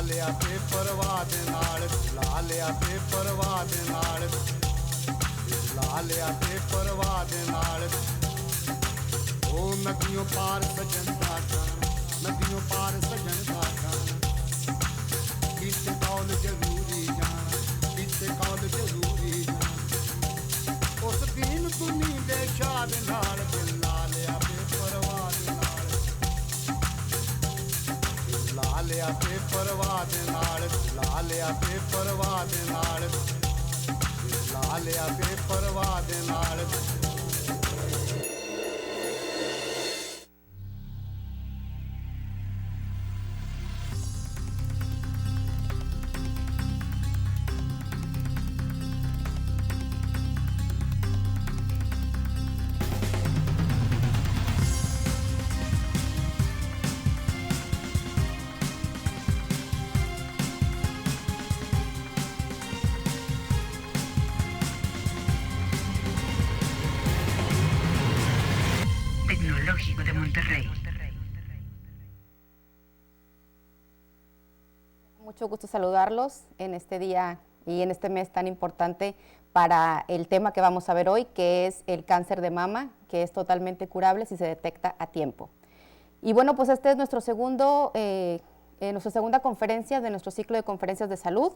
ਲਿਆ ਬੇਪਰਵਾਹ ਦੇ ਨਾਲ ਲਾ ਲਿਆ ਬੇਪਰਵਾਹ ਦੇ ਨਾਲ ਲਾ ਲਿਆ ਬੇਪਰਵਾਹ ਦੇ ਨਾਲ ਉਹ ਨਦੀਆਂ ਪਾਰ ਸਜਣ ਦਾ ਨਦੀਆਂ ਪਾਰ ਸਜਣ ਦਾ ਕਿਤੇ ਕੌਲ ਜ਼ਰੂਰੀ ਜਾਣਾ ਕਿਤੇ ਕੌਲ ਜ਼ਰੂਰੀ ਜਾਣਾ ਉਸ ਦੀਨ ਦੁਨੀ ਦੇ ਸ਼ਾਦ ਨਾਲ ਲਾ ਲਿਆ ਬੇਪਰਵਾਹ ਦੇ ਨਾਲ ਲਾ ਲਿਆ ਬੇਪਰਵਾਹ ਦੇ ਨਾਲ ਲਾ ਲਿਆ ਬੇਪਰਵਾਹ ਦੇ ਨਾਲ ਲਾ ਲਿਆ ਬੇਪਰਵਾਹ ਦੇ ਨਾਲ Tecnológico de Monterrey. Mucho gusto saludarlos en este día y en este mes tan importante para el tema que vamos a ver hoy, que es el cáncer de mama, que es totalmente curable si se detecta a tiempo. Y bueno, pues este es nuestra segunda conferencia de nuestro ciclo de conferencias de salud.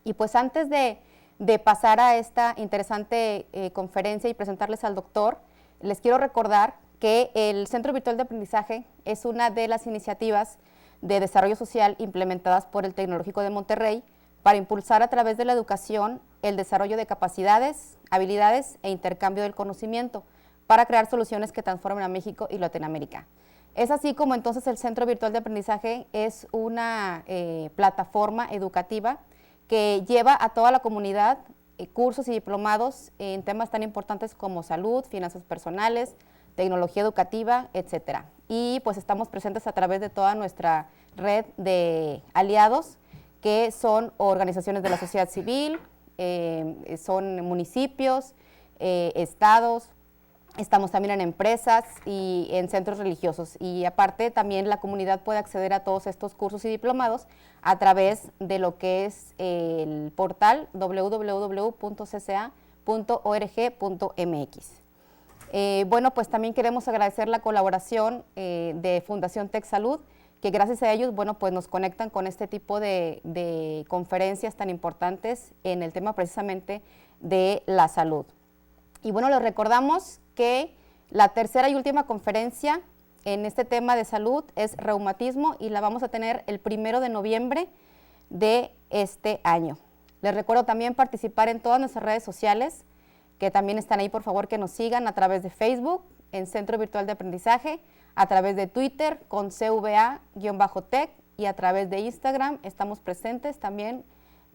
Y pues antes de pasar a esta interesante conferencia y presentarles al doctor, les quiero recordar que el Centro Virtual de Aprendizaje es una de las iniciativas de desarrollo social implementadas por el Tecnológico de Monterrey para impulsar a través de la educación el desarrollo de capacidades, habilidades e intercambio del conocimiento para crear soluciones que transformen a México y Latinoamérica. Es así como entonces el Centro Virtual de Aprendizaje es una plataforma educativa que lleva a toda la comunidad cursos y diplomados en temas tan importantes como salud, finanzas personales, tecnología educativa, etcétera. Y pues estamos presentes a través de toda nuestra red de aliados, que son organizaciones de la sociedad civil, son municipios, estados, estamos también en empresas y en centros religiosos. Y aparte también la comunidad puede acceder a todos estos cursos y diplomados a través de lo que es el portal www.cca.org.mx. Bueno, pues también queremos agradecer la colaboración de Fundación Tech Salud, que gracias a ellos, bueno, pues nos conectan con este tipo de conferencias tan importantes en el tema precisamente de la salud. Y bueno, les recordamos que la tercera y última conferencia en este tema de salud es reumatismo y la vamos a tener el 1 de noviembre de este año. Les recuerdo también participar en todas nuestras redes sociales, que también están ahí, por favor, que nos sigan a través de Facebook, en Centro Virtual de Aprendizaje, a través de Twitter con CVA-Tech y a través de Instagram estamos presentes también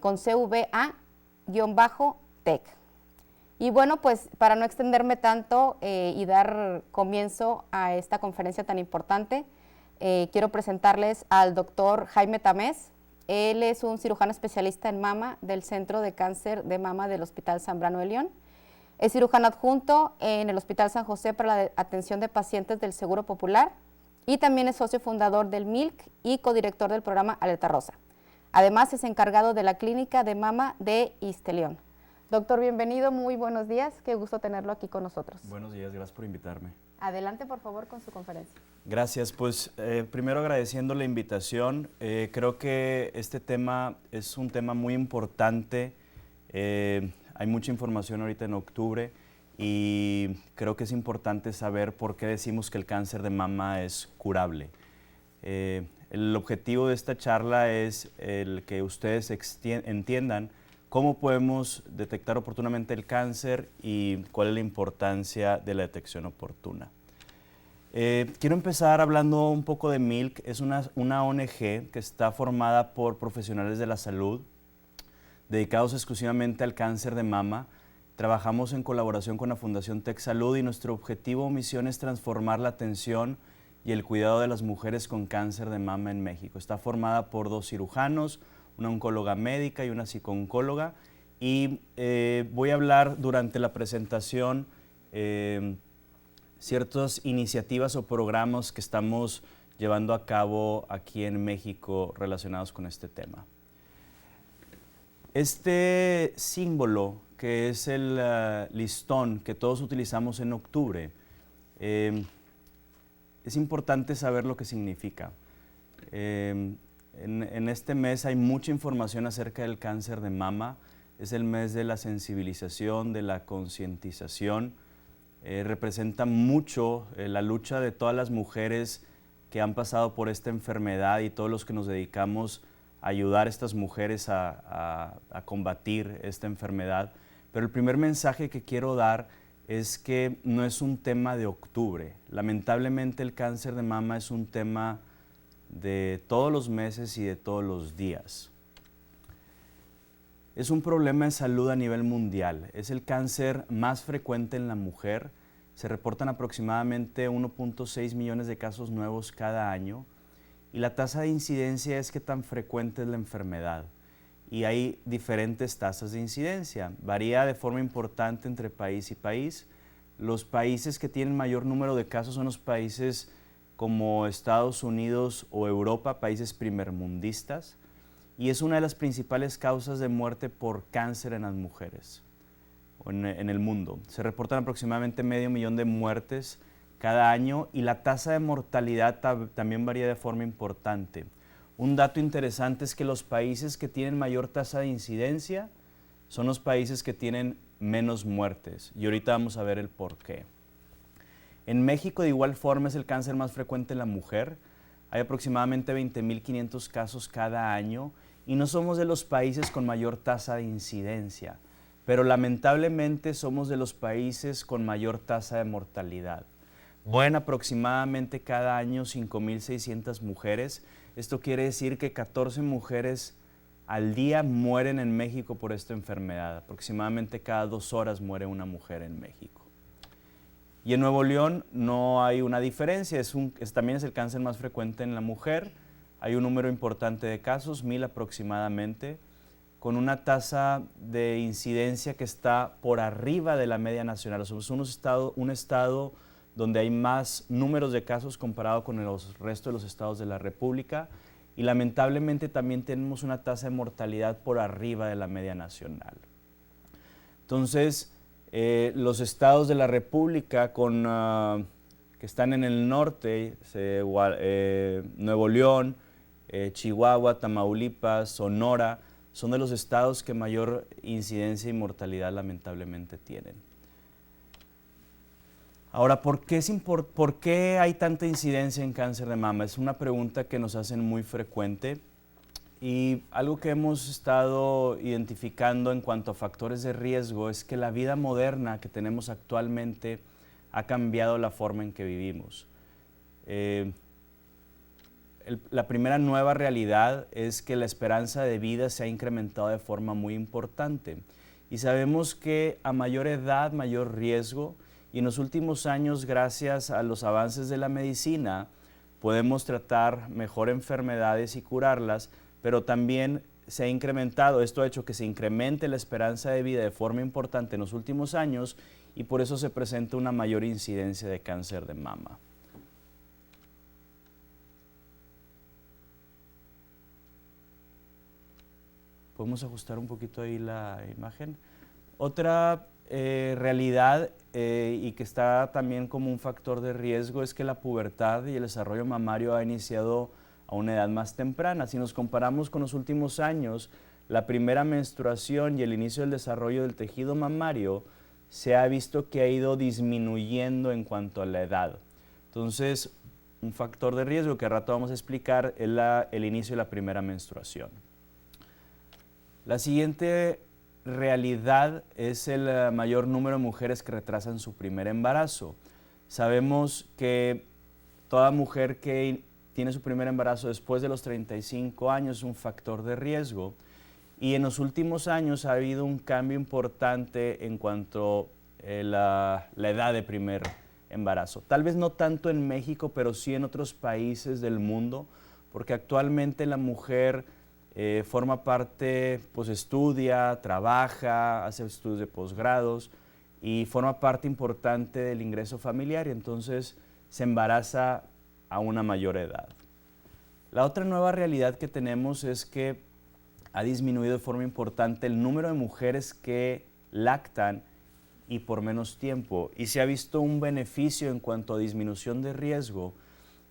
con CVA-Tech. Y bueno, pues para no extenderme tanto y dar comienzo a esta conferencia tan importante, quiero presentarles al doctor Jaime Tamés. Él es un cirujano especialista en mama del Centro de Cáncer de Mama del Hospital Zambrano de León. Es cirujano adjunto en el Hospital San José para la atención de pacientes del Seguro Popular y también es socio fundador del MILC y codirector del programa Alerta Rosa. Además es encargado de la clínica de mama de Isteleón. Doctor, bienvenido, muy buenos días, qué gusto tenerlo aquí con nosotros. Buenos días, gracias por invitarme. Adelante, por favor, con su conferencia. Gracias, pues primero agradeciendo la invitación. Creo que este tema es un tema muy importante. Hay mucha información ahorita en octubre y creo que es importante saber por qué decimos que el cáncer de mama es curable. El objetivo de esta charla es el que ustedes entiendan cómo podemos detectar oportunamente el cáncer y cuál es la importancia de la detección oportuna. Quiero empezar hablando un poco de MILC. Es una ONG que está formada por profesionales de la salud dedicados exclusivamente al cáncer de mama. Trabajamos en colaboración con la Fundación Tech Salud y nuestro objetivo o misión es transformar la atención y el cuidado de las mujeres con cáncer de mama en México. Está formada por 2 cirujanos, una oncóloga médica y una psicooncóloga. Y voy a hablar durante la presentación ciertas iniciativas o programas que estamos llevando a cabo aquí en México relacionados con este tema. Este símbolo, que es el listón que todos utilizamos en octubre, es importante saber lo que significa. En este mes hay mucha información acerca del cáncer de mama. Es el mes de la sensibilización, de la concientización. Representa mucho la lucha de todas las mujeres que han pasado por esta enfermedad y todos los que nos dedicamos a ayudar a estas mujeres a combatir esta enfermedad. Pero el primer mensaje que quiero dar es que no es un tema de octubre. Lamentablemente el cáncer de mama es un tema de todos los meses y de todos los días. Es un problema de salud a nivel mundial. Es el cáncer más frecuente en la mujer. Se reportan aproximadamente 1.6 millones de casos nuevos cada año. Y la tasa de incidencia es qué tan frecuente es la enfermedad. Y hay diferentes tasas de incidencia. Varía de forma importante entre país y país. Los países que tienen mayor número de casos son los países como Estados Unidos o Europa, países primermundistas. Y es una de las principales causas de muerte por cáncer en las mujeres en el mundo. Se reportan aproximadamente 500,000 de muertes cada año y la tasa de mortalidad también varía de forma importante. Un dato interesante es que los países que tienen mayor tasa de incidencia son los países que tienen menos muertes. Y ahorita vamos a ver el por qué. En México, de igual forma, es el cáncer más frecuente en la mujer. Hay aproximadamente 20,500 casos cada año y no somos de los países con mayor tasa de incidencia, pero lamentablemente somos de los países con mayor tasa de mortalidad. Mueren aproximadamente cada año 5,600 mujeres. Esto quiere decir que 14 mujeres al día mueren en México por esta enfermedad. Aproximadamente cada 2 horas muere una mujer en México. Y en Nuevo León no hay una diferencia, también es el cáncer más frecuente en la mujer. Hay un número importante de casos, 1,000 aproximadamente, con una tasa de incidencia que está por arriba de la media nacional. Somos un estado donde hay más números de casos comparado con el resto de los estados de la República y lamentablemente también tenemos una tasa de mortalidad por arriba de la media nacional. Entonces, los estados de la República que están en el norte, Nuevo León, Chihuahua, Tamaulipas, Sonora, son de los estados que mayor incidencia y mortalidad lamentablemente tienen. Ahora, ¿por qué hay tanta incidencia en cáncer de mama? Es una pregunta que nos hacen muy frecuente y algo que hemos estado identificando en cuanto a factores de riesgo es que la vida moderna que tenemos actualmente ha cambiado la forma en que vivimos. La primera nueva realidad es que la esperanza de vida se ha incrementado de forma muy importante y sabemos que a mayor edad, mayor riesgo. Y en los últimos años, gracias a los avances de la medicina, podemos tratar mejor enfermedades y curarlas, pero también se ha incrementado, esto ha hecho que se incremente la esperanza de vida de forma importante en los últimos años y por eso se presenta una mayor incidencia de cáncer de mama. ¿Podemos ajustar un poquito ahí la imagen? Otra realidad y que está también como un factor de riesgo es que la pubertad y el desarrollo mamario ha iniciado a una edad más temprana. Si nos comparamos con los últimos años, la primera menstruación y el inicio del desarrollo del tejido mamario se ha visto que ha ido disminuyendo en cuanto a la edad. Entonces, un factor de riesgo que al rato vamos a explicar es el inicio de la primera menstruación. La siguiente realidad es el mayor número de mujeres que retrasan su primer embarazo. Sabemos que toda mujer que tiene su primer embarazo después de los 35 años es un factor de riesgo y en los últimos años ha habido un cambio importante en cuanto a la edad de primer embarazo. Tal vez no tanto en México, pero sí en otros países del mundo, porque actualmente la mujer forma parte, pues estudia, trabaja, hace estudios de posgrados y forma parte importante del ingreso familiar y entonces se embaraza a una mayor edad. La otra nueva realidad que tenemos es que ha disminuido de forma importante el número de mujeres que lactan y por menos tiempo. Y se ha visto un beneficio en cuanto a disminución de riesgo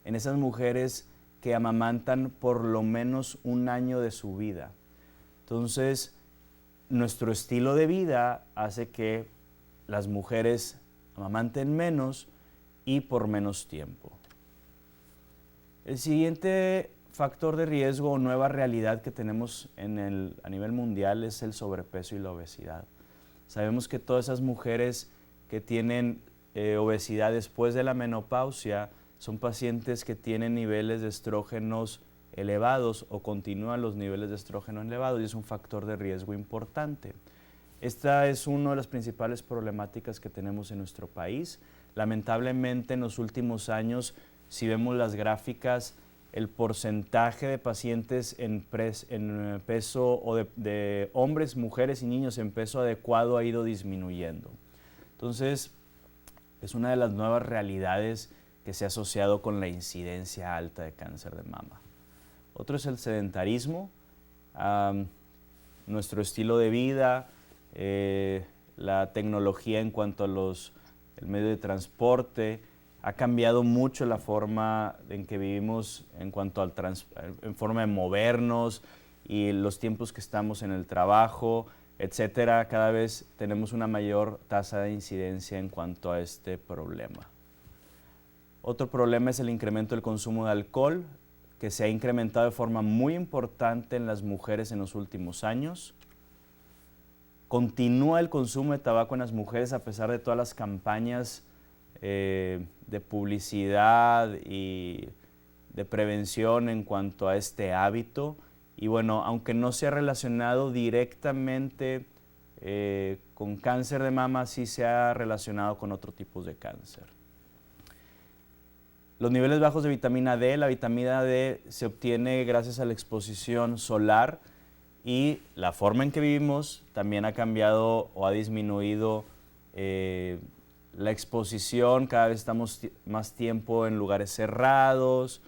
en esas mujeres que amamantan por lo menos un año de su vida. Entonces, nuestro estilo de vida hace que las mujeres amamanten menos y por menos tiempo. El siguiente factor de riesgo o nueva realidad que tenemos a nivel mundial es el sobrepeso y la obesidad. Sabemos que todas esas mujeres que tienen obesidad después de la menopausia son pacientes que tienen niveles de estrógenos elevados o continúan los niveles de estrógeno elevados y es un factor de riesgo importante. Esta es una de las principales problemáticas que tenemos en nuestro país. Lamentablemente en los últimos años, si vemos las gráficas, el porcentaje de pacientes en peso o de hombres, mujeres y niños en peso adecuado ha ido disminuyendo. Entonces, es una de las nuevas realidades que se ha asociado con la incidencia alta de cáncer de mama. Otro es el sedentarismo, nuestro estilo de vida, la tecnología en cuanto a el medio de transporte, ha cambiado mucho la forma en que vivimos en cuanto en forma de movernos y los tiempos que estamos en el trabajo, etcétera. Cada vez tenemos una mayor tasa de incidencia en cuanto a este problema. Otro problema es el incremento del consumo de alcohol, que se ha incrementado de forma muy importante en las mujeres en los últimos años. Continúa el consumo de tabaco en las mujeres a pesar de todas las campañas de publicidad y de prevención en cuanto a este hábito. Y bueno, aunque no se ha relacionado directamente con cáncer de mama, sí se ha relacionado con otros tipos de cáncer. Los niveles bajos de vitamina D, la vitamina D se obtiene gracias a la exposición solar y la forma en que vivimos también ha cambiado o ha disminuido la exposición, cada vez estamos más tiempo en lugares cerrados,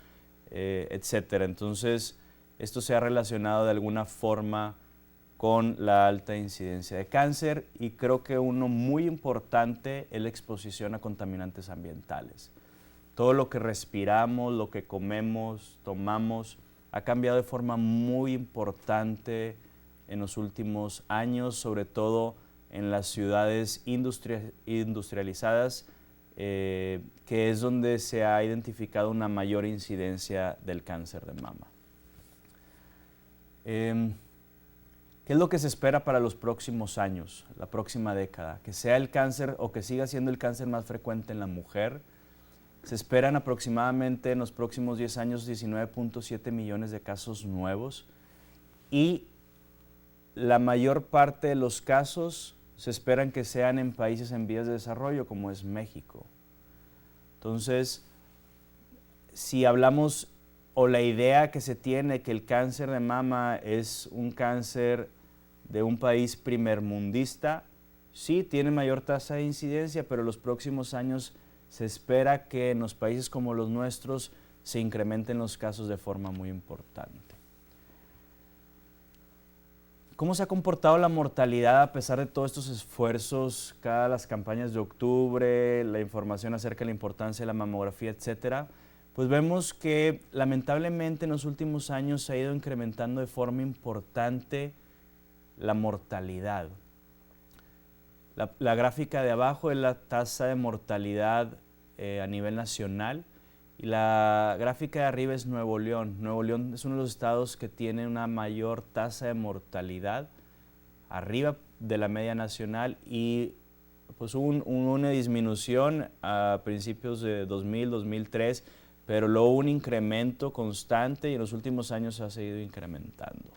etcétera. Entonces, esto se ha relacionado de alguna forma con la alta incidencia de cáncer y creo que uno muy importante es la exposición a contaminantes ambientales. Todo lo que respiramos, lo que comemos, tomamos, ha cambiado de forma muy importante en los últimos años, sobre todo en las ciudades industrializadas, que es donde se ha identificado una mayor incidencia del cáncer de mama. ¿Qué es lo que se espera para los próximos años, la próxima década? Que sea el cáncer o que siga siendo el cáncer más frecuente en la mujer. Se esperan aproximadamente en los próximos 10 años 19.7 millones de casos nuevos y la mayor parte de los casos se esperan que sean en países en vías de desarrollo como es México. Entonces, si hablamos o la idea que se tiene que el cáncer de mama es un cáncer de un país primermundista, sí, tiene mayor tasa de incidencia, pero en los próximos años se espera que en los países como los nuestros se incrementen los casos de forma muy importante. ¿Cómo se ha comportado la mortalidad a pesar de todos estos esfuerzos, cada las campañas de octubre, la información acerca de la importancia de la mamografía, etcétera? Pues vemos que lamentablemente en los últimos años se ha ido incrementando de forma importante la mortalidad. La gráfica de abajo es la tasa de mortalidad a nivel nacional y la gráfica de arriba es Nuevo León. Nuevo León es uno de los estados que tiene una mayor tasa de mortalidad arriba de la media nacional y pues hubo una disminución a principios de 2000, 2003, pero luego un incremento constante y en los últimos años se ha seguido incrementando.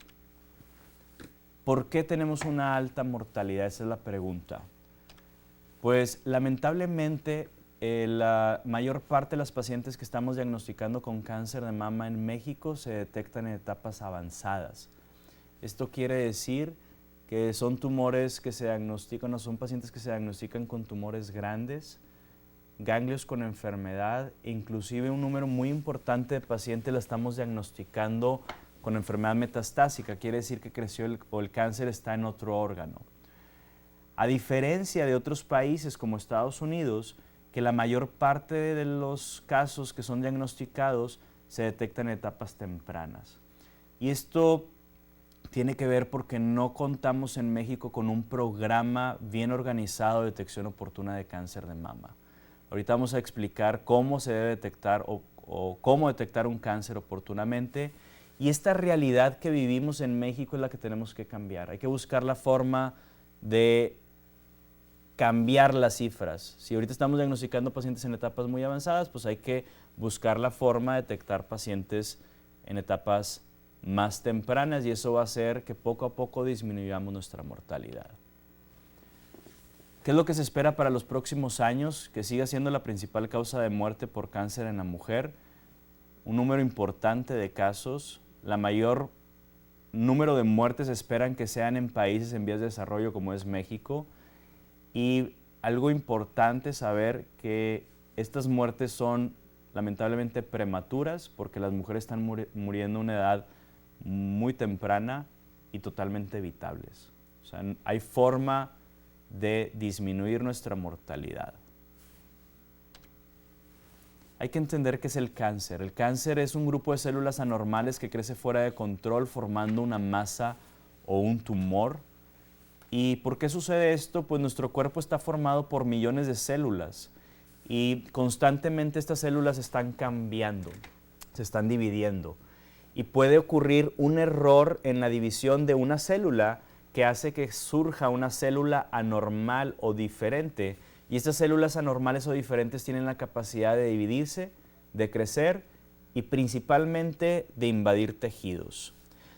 ¿Por qué tenemos una alta mortalidad? Esa es la pregunta. Pues lamentablemente la mayor parte de las pacientes que estamos diagnosticando con cáncer de mama en México se detectan en etapas avanzadas. Esto quiere decir que son tumores que se diagnostican o son pacientes que se diagnostican con tumores grandes ganglios con enfermedad, inclusive un número muy importante de pacientes la estamos diagnosticando con enfermedad metastásica, quiere decir que creció el cáncer está en otro órgano. A diferencia de otros países como Estados Unidos, que la mayor parte de los casos que son diagnosticados se detectan en etapas tempranas. Y esto tiene que ver porque no contamos en México con un programa bien organizado de detección oportuna de cáncer de mama. Ahorita vamos a explicar cómo se debe detectar o cómo detectar un cáncer oportunamente. Y esta realidad que vivimos en México es la que tenemos que cambiar. Hay que buscar la forma de cambiar las cifras. Si ahorita estamos diagnosticando pacientes en etapas muy avanzadas, pues hay que buscar la forma de detectar pacientes en etapas más tempranas y eso va a hacer que poco a poco disminuyamos nuestra mortalidad. ¿Qué es lo que se espera para los próximos años? Que siga siendo la principal causa de muerte por cáncer en la mujer. Un número importante de casos. La mayor número de muertes esperan que sean en países en vías de desarrollo como es México. Y algo importante saber que estas muertes son lamentablemente prematuras porque las mujeres están muriendo a una edad muy temprana y totalmente evitables. O sea, hay forma de disminuir nuestra mortalidad. Hay que entender qué es el cáncer. El cáncer es un grupo de células anormales que crece fuera de control formando una masa o un tumor. ¿Y por qué sucede esto? Pues nuestro cuerpo está formado por millones de células y constantemente estas células están cambiando, se están dividiendo. Y puede ocurrir un error en la división de una célula que hace que surja una célula anormal o diferente. Y estas células anormales o diferentes tienen la capacidad de dividirse, de crecer y principalmente de invadir tejidos.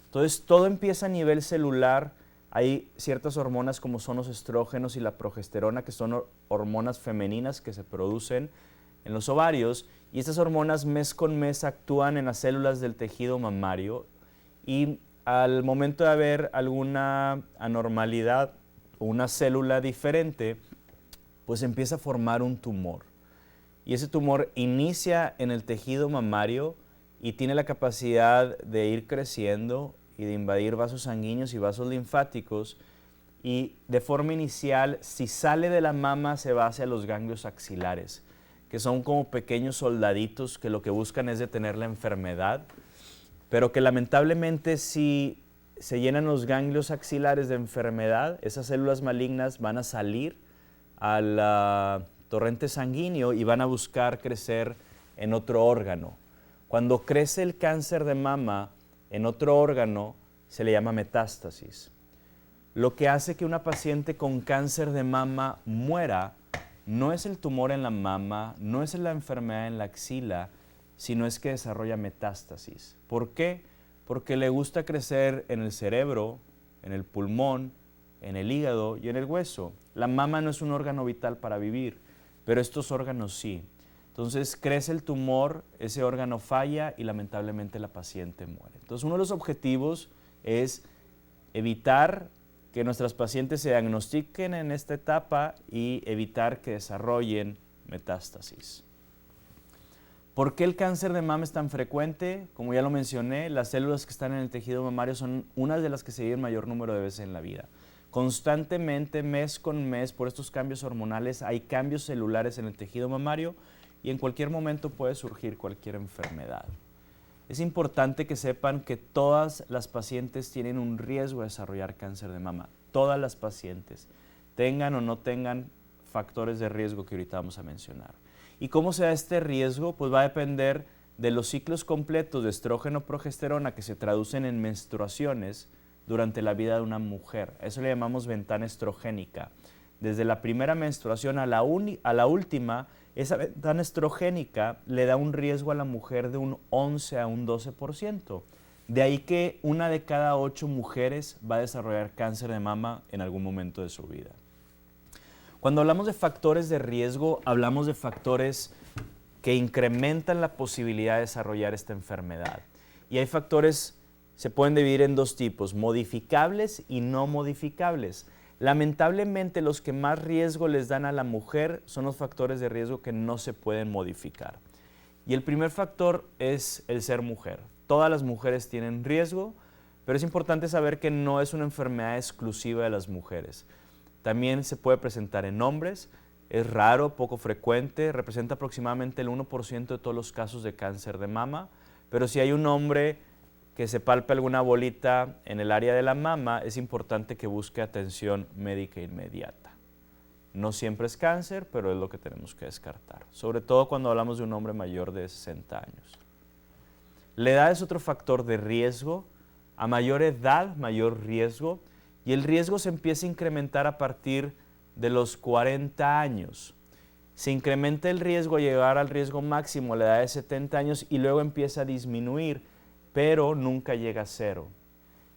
Entonces todo empieza a nivel celular. Hay ciertas hormonas como son los estrógenos y la progesterona, que son hormonas femeninas que se producen en los ovarios, y estas hormonas mes con mes actúan en las células del tejido mamario y al momento de haber alguna anormalidad o una célula diferente, pues empieza a formar un tumor. Y ese tumor inicia en el tejido mamario y tiene la capacidad de ir creciendo y de invadir vasos sanguíneos y vasos linfáticos, y de forma inicial, si sale de la mama, se va hacia los ganglios axilares, que son como pequeños soldaditos que lo que buscan es detener la enfermedad, pero que lamentablemente si se llenan los ganglios axilares de enfermedad, esas células malignas van a salir al torrente sanguíneo y van a buscar crecer en otro órgano. Cuando crece el cáncer de mama en otro órgano, se le llama metástasis. Lo que hace que una paciente con cáncer de mama muera no es el tumor en la mama, no es la enfermedad en la axila, sino es que desarrolla metástasis. ¿Por qué? Porque le gusta crecer en el cerebro, en el pulmón, en el hígado y en el hueso. La mama no es un órgano vital para vivir, pero estos órganos sí. Entonces crece el tumor, ese órgano falla y lamentablemente la paciente muere. Entonces uno de los objetivos es evitar que nuestras pacientes se diagnostiquen en esta etapa y evitar que desarrollen metástasis. ¿Por qué el cáncer de mama es tan frecuente? Como ya lo mencioné, las células que están en el tejido mamario son unas de las que se viven mayor número de veces en la vida. Constantemente, mes con mes, por estos cambios hormonales, hay cambios celulares en el tejido mamario y en cualquier momento puede surgir cualquier enfermedad. Es importante que sepan que todas las pacientes tienen un riesgo de desarrollar cáncer de mama. Todas las pacientes, tengan o no tengan factores de riesgo que ahorita vamos a mencionar. ¿Y cómo se da este riesgo? Pues va a depender de los ciclos completos de estrógeno-progesterona que se traducen en menstruaciones durante la vida de una mujer. Eso le llamamos ventana estrogénica. Desde la primera menstruación a la última, esa ventana estrogénica le da un riesgo a la mujer de un 11 a un 12%. De ahí que 1 de cada 8 mujeres va a desarrollar cáncer de mama en algún momento de su vida. Cuando hablamos de factores de riesgo, hablamos de factores que incrementan la posibilidad de desarrollar esta enfermedad. Y hay factores, se pueden dividir en dos tipos, modificables y no modificables. Lamentablemente, los que más riesgo les dan a la mujer son los factores de riesgo que no se pueden modificar. Y el primer factor es el ser mujer. Todas las mujeres tienen riesgo, pero es importante saber que no es una enfermedad exclusiva de las mujeres. También se puede presentar en hombres, es raro, poco frecuente, representa aproximadamente el 1% de todos los casos de cáncer de mama, pero si hay un hombre que se palpe alguna bolita en el área de la mama, es importante que busque atención médica inmediata. No siempre es cáncer, pero es lo que tenemos que descartar, sobre todo cuando hablamos de un hombre mayor de 60 años. La edad es otro factor de riesgo. A mayor edad, mayor riesgo, y el riesgo se empieza a incrementar a partir de los 40 años. Se incrementa el riesgo a llegar al riesgo máximo a la edad de 70 años y luego empieza a disminuir, pero nunca llega a cero.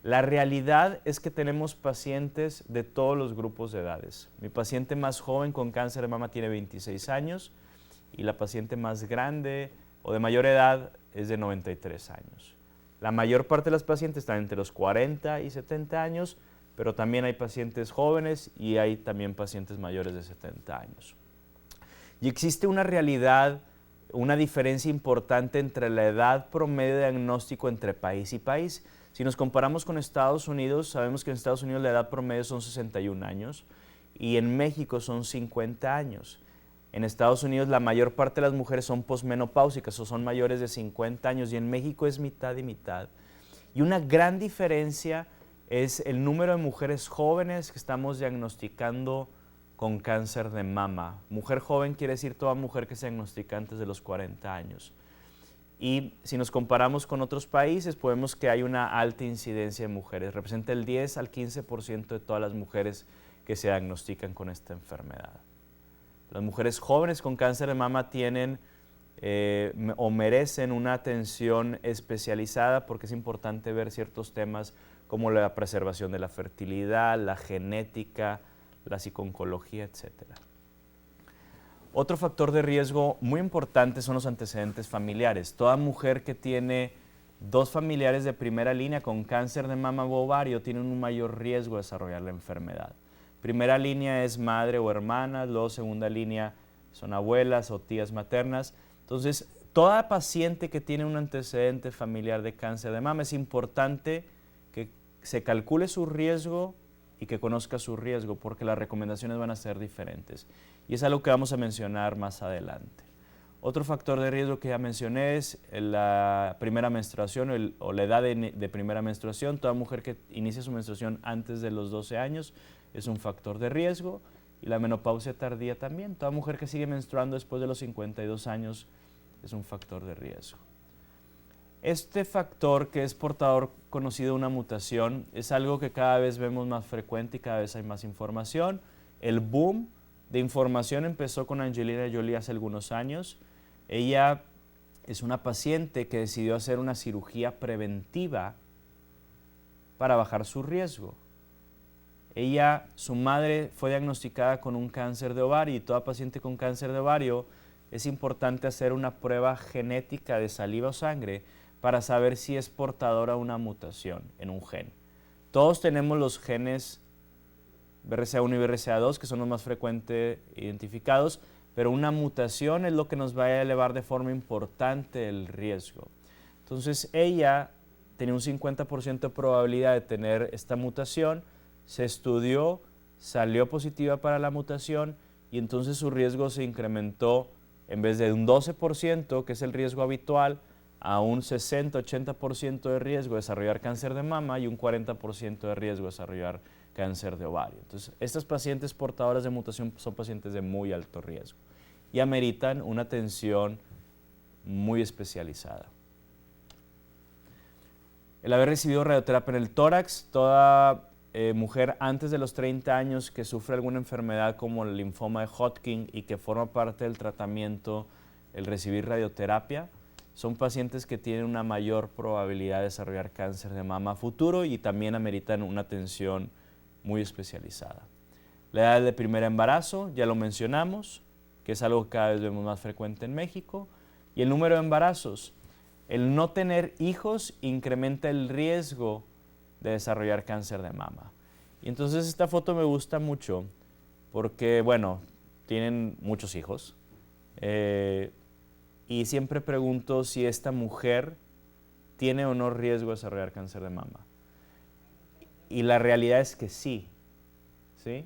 La realidad es que tenemos pacientes de todos los grupos de edades. Mi paciente más joven con cáncer de mama tiene 26 años y la paciente más grande o de mayor edad es de 93 años. La mayor parte de las pacientes están entre los 40 y 70 años, pero también hay pacientes jóvenes y hay también pacientes mayores de 70 años. Y existe una realidad, una diferencia importante entre la edad promedio de diagnóstico entre país y país. Si nos comparamos con Estados Unidos, sabemos que en Estados Unidos la edad promedio son 61 años y en México son 50 años. En Estados Unidos la mayor parte de las mujeres son posmenopáusicas o son mayores de 50 años y en México es mitad y mitad. Y una gran diferencia es el número de mujeres jóvenes que estamos diagnosticando con cáncer de mama. Mujer joven quiere decir toda mujer que se diagnostica antes de los 40 años. Y si nos comparamos con otros países, podemos que hay una alta incidencia de mujeres. Representa el 10 al 15% de todas las mujeres que se diagnostican con esta enfermedad. Las mujeres jóvenes con cáncer de mama tienen o merecen una atención especializada porque es importante ver ciertos temas como la preservación de la fertilidad, la genética, la psiconcología, etc. Otro factor de riesgo muy importante son los antecedentes familiares. Toda mujer que tiene 2 familiares de primera línea con cáncer de mama u ovario tienen un mayor riesgo de desarrollar la enfermedad. Primera línea es madre o hermana, luego segunda línea son abuelas o tías maternas. Entonces, toda paciente que tiene un antecedente familiar de cáncer de mama es importante que se calcule su riesgo y que conozca su riesgo porque las recomendaciones van a ser diferentes. Y es algo que vamos a mencionar más adelante. Otro factor de riesgo que ya mencioné es la primera menstruación o la edad de primera menstruación. Toda mujer que inicia su menstruación antes de los 12 años es un factor de riesgo y la menopausia tardía también. Toda mujer que sigue menstruando después de los 52 años es un factor de riesgo. Este factor que es portador conocido de una mutación es algo que cada vez vemos más frecuente y cada vez hay más información. El boom de información empezó con Angelina Jolie hace algunos años. Ella es una paciente que decidió hacer una cirugía preventiva para bajar su riesgo. Su madre fue diagnosticada con un cáncer de ovario y toda paciente con cáncer de ovario es importante hacer una prueba genética de saliva o sangre para saber si es portadora de una mutación en un gen. Todos tenemos los genes BRCA1 y BRCA2 que son los más frecuentes identificados, pero una mutación es lo que nos va a elevar de forma importante el riesgo. Entonces ella tenía un 50% de probabilidad de tener esta mutación, se estudió, salió positiva para la mutación y entonces su riesgo se incrementó en vez de un 12%, que es el riesgo habitual, a un 60-80% de riesgo de desarrollar cáncer de mama y un 40% de riesgo de desarrollar cáncer de ovario. Entonces, estas pacientes portadoras de mutación son pacientes de muy alto riesgo y ameritan una atención muy especializada. El haber recibido radioterapia en el tórax, toda mujer antes de los 30 años que sufre alguna enfermedad como el linfoma de Hodgkin y que forma parte del tratamiento, el recibir radioterapia, son pacientes que tienen una mayor probabilidad de desarrollar cáncer de mama a futuro y también ameritan una atención muy especializada. La edad de primer embarazo, ya lo mencionamos, que es algo que cada vez vemos más frecuente en México, y el número de embarazos. El no tener hijos incrementa el riesgo de desarrollar cáncer de mama. Y entonces esta foto me gusta mucho porque, bueno, tienen muchos hijos. Y siempre pregunto si esta mujer tiene o no riesgo de desarrollar cáncer de mama. Y la realidad es que sí, ¿sí?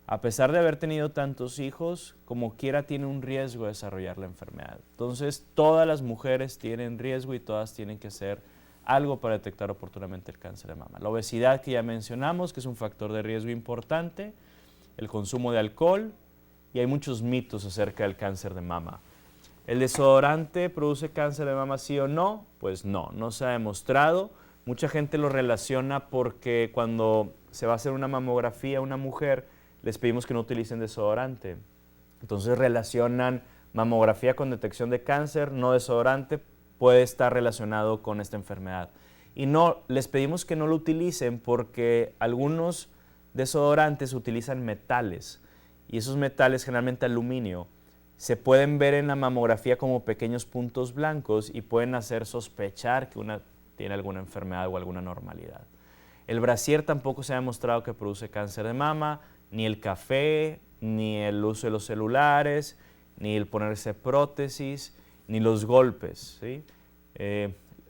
A pesar de haber tenido tantos hijos, como quiera tiene un riesgo de desarrollar la enfermedad. Entonces, todas las mujeres tienen riesgo y todas tienen que hacer algo para detectar oportunamente el cáncer de mama. La obesidad que ya mencionamos, que es un factor de riesgo importante, el consumo de alcohol, y hay muchos mitos acerca del cáncer de mama. ¿El desodorante produce cáncer de mama sí o no? Pues no, no se ha demostrado. Mucha gente lo relaciona porque cuando se va a hacer una mamografía a una mujer, les pedimos que no utilicen desodorante. Entonces relacionan mamografía con detección de cáncer, no desodorante, puede estar relacionado con esta enfermedad. Y no, les pedimos que no lo utilicen porque algunos desodorantes utilizan metales y esos metales, generalmente aluminio, se pueden ver en la mamografía como pequeños puntos blancos y pueden hacer sospechar que una tiene alguna enfermedad o alguna normalidad. El brasier tampoco se ha demostrado que produce cáncer de mama, ni el café, ni el uso de los celulares, ni el ponerse prótesis, ni los golpes, ¿sí?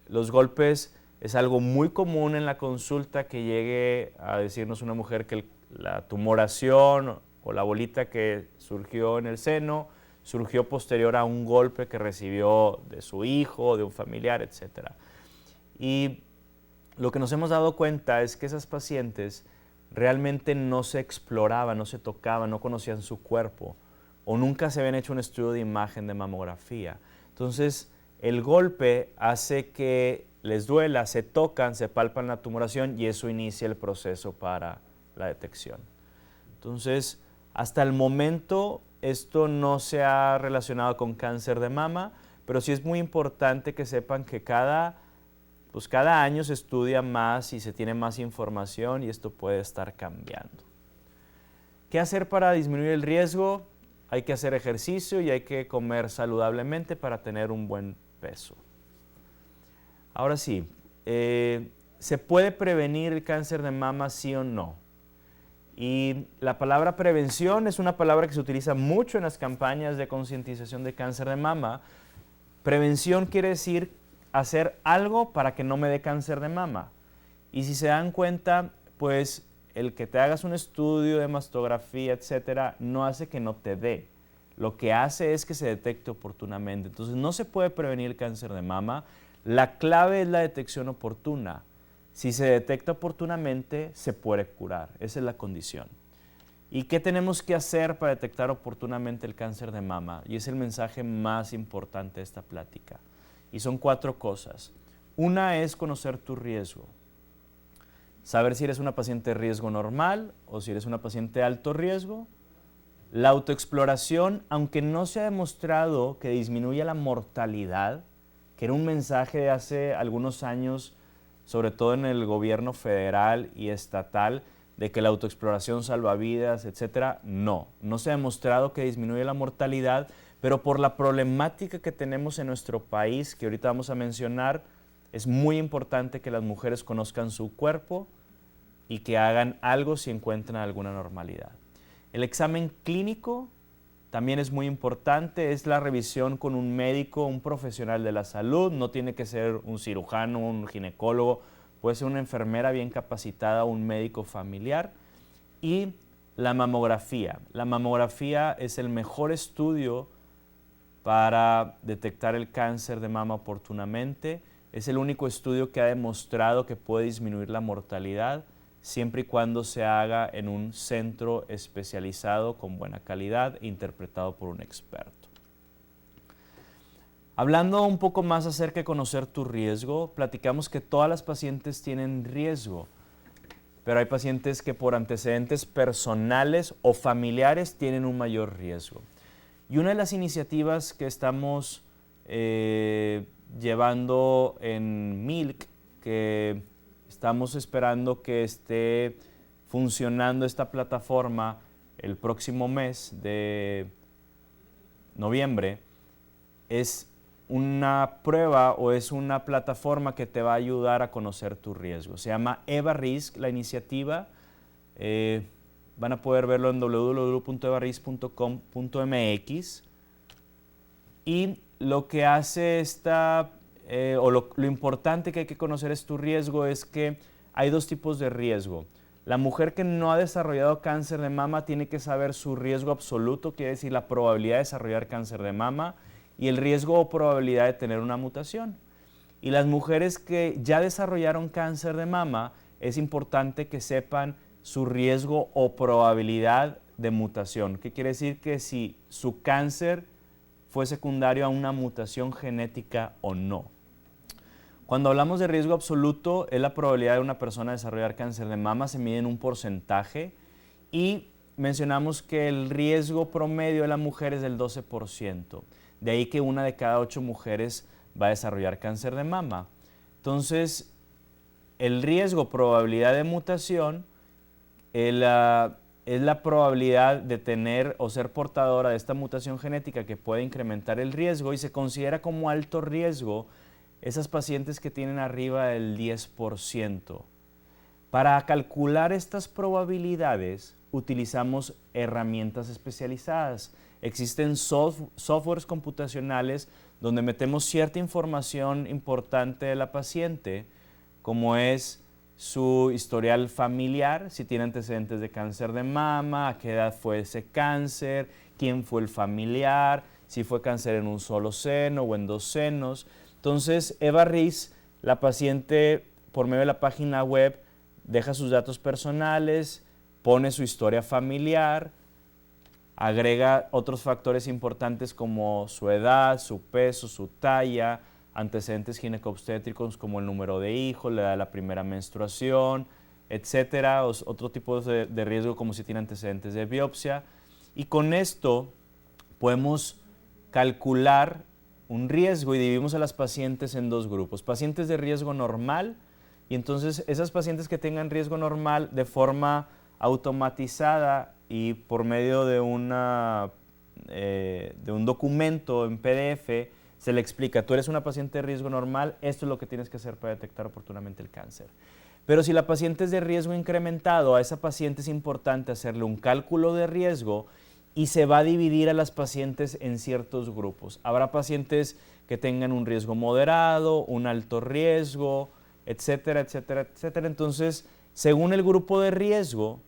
Los golpes es algo muy común en la consulta que llegue a decirnos una mujer que la tumoración o la bolita que surgió en el seno surgió posterior a un golpe que recibió de su hijo, de un familiar, etc. Y lo que nos hemos dado cuenta es que esas pacientes realmente no se exploraban, no se tocaban, no conocían su cuerpo o nunca se habían hecho un estudio de imagen de mamografía. Entonces, el golpe hace que les duela, se tocan, se palpan la tumoración y eso inicia el proceso para la detección. Entonces, hasta el momento esto no se ha relacionado con cáncer de mama, pero sí es muy importante que sepan que cada año se estudia más y se tiene más información y esto puede estar cambiando. ¿Qué hacer para disminuir el riesgo? Hay que hacer ejercicio y hay que comer saludablemente para tener un buen peso. Ahora sí, ¿se puede prevenir el cáncer de mama sí o no? Y la palabra prevención es una palabra que se utiliza mucho en las campañas de concientización de cáncer de mama. Prevención quiere decir hacer algo para que no me dé cáncer de mama. Y si se dan cuenta, pues el que te hagas un estudio de mastografía, etcétera, no hace que no te dé. Lo que hace es que se detecte oportunamente. Entonces no se puede prevenir el cáncer de mama. La clave es la detección oportuna. Si se detecta oportunamente, se puede curar. Esa es la condición. ¿Y qué tenemos que hacer para detectar oportunamente el cáncer de mama? Y es el mensaje más importante de esta plática. Y son 4 cosas. Una es conocer tu riesgo. Saber si eres una paciente de riesgo normal o si eres una paciente de alto riesgo. La autoexploración, aunque no se ha demostrado que disminuya la mortalidad, que era un mensaje de hace algunos años, sobre todo en el gobierno federal y estatal, de que la autoexploración salva vidas, etcétera, no se ha demostrado que disminuye la mortalidad, pero por la problemática que tenemos en nuestro país, que ahorita vamos a mencionar, es muy importante que las mujeres conozcan su cuerpo y que hagan algo si encuentran alguna normalidad. El examen clínico también es muy importante, es la revisión con un médico, un profesional de la salud, no tiene que ser un cirujano, un ginecólogo, puede ser una enfermera bien capacitada, un médico familiar. Y la mamografía. La mamografía es el mejor estudio para detectar el cáncer de mama oportunamente. Es el único estudio que ha demostrado que puede disminuir la mortalidad siempre y cuando se haga en un centro especializado con buena calidad e interpretado por un experto. Hablando un poco más acerca de conocer tu riesgo, platicamos que todas las pacientes tienen riesgo, pero hay pacientes que por antecedentes personales o familiares tienen un mayor riesgo. Y una de las iniciativas que estamos llevando en Milk, que estamos esperando que esté funcionando esta plataforma el próximo mes de noviembre, es una prueba o es una plataforma que te va a ayudar a conocer tu riesgo. Se llama Eva Risk, la iniciativa. Van a poder verlo en www.evarriz.com.mx. Y lo que hace lo importante que hay que conocer es tu riesgo es que hay dos tipos de riesgo. La mujer que no ha desarrollado cáncer de mama tiene que saber su riesgo absoluto, quiere decir la probabilidad de desarrollar cáncer de mama y el riesgo o probabilidad de tener una mutación. Y las mujeres que ya desarrollaron cáncer de mama, es importante que sepan su riesgo o probabilidad de mutación. ¿Qué quiere decir? Que si su cáncer fue secundario a una mutación genética o no. Cuando hablamos de riesgo absoluto, es la probabilidad de una persona desarrollar cáncer de mama, se mide en un porcentaje y mencionamos que el riesgo promedio de la mujer es del 12%. De ahí que 1 de cada 8 mujeres va a desarrollar cáncer de mama. Entonces, el riesgo, probabilidad de mutación, es la probabilidad de tener o ser portadora de esta mutación genética que puede incrementar el riesgo y se considera como alto riesgo esas pacientes que tienen arriba del 10%. Para calcular estas probabilidades utilizamos herramientas especializadas. Existen softwares computacionales donde metemos cierta información importante de la paciente, como es su historial familiar, si tiene antecedentes de cáncer de mama, a qué edad fue ese cáncer, quién fue el familiar, si fue cáncer en un solo seno o en 2 senos. Entonces, Evarriz, la paciente, por medio de la página web, deja sus datos personales, pone su historia familiar, agrega otros factores importantes como su edad, su peso, su talla, antecedentes ginecobstétricos como el número de hijos, la edad de la primera menstruación, etcétera, otro tipo de riesgo como si tiene antecedentes de biopsia. Y con esto podemos calcular un riesgo y dividimos a las pacientes en 2 grupos. Pacientes de riesgo normal, y entonces esas pacientes que tengan riesgo normal de forma automatizada y por medio de un documento en PDF, se le explica, tú eres una paciente de riesgo normal, esto es lo que tienes que hacer para detectar oportunamente el cáncer. Pero si la paciente es de riesgo incrementado, a esa paciente es importante hacerle un cálculo de riesgo y se va a dividir a las pacientes en ciertos grupos. Habrá pacientes que tengan un riesgo moderado, un alto riesgo, etcétera, etcétera, etcétera. Entonces, según el grupo de riesgo,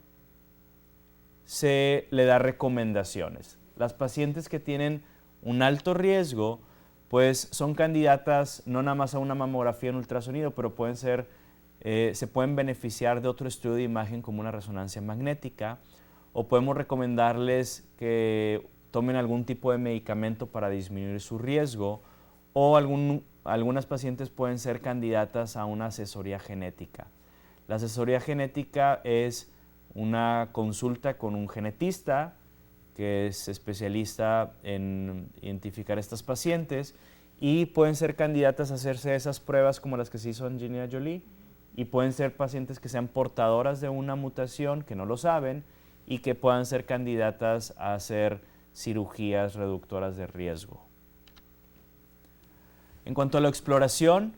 se le da recomendaciones. Las pacientes que tienen un alto riesgo, pues son candidatas no nada más a una mamografía en ultrasonido, pero se pueden beneficiar de otro estudio de imagen como una resonancia magnética, o podemos recomendarles que tomen algún tipo de medicamento para disminuir su riesgo, o algunas pacientes pueden ser candidatas a una asesoría genética. La asesoría genética es una consulta con un genetista que es especialista en identificar a estas pacientes y pueden ser candidatas a hacerse esas pruebas como las que se hizo Angelina Jolie y pueden ser pacientes que sean portadoras de una mutación que no lo saben y que puedan ser candidatas a hacer cirugías reductoras de riesgo. En cuanto a la exploración,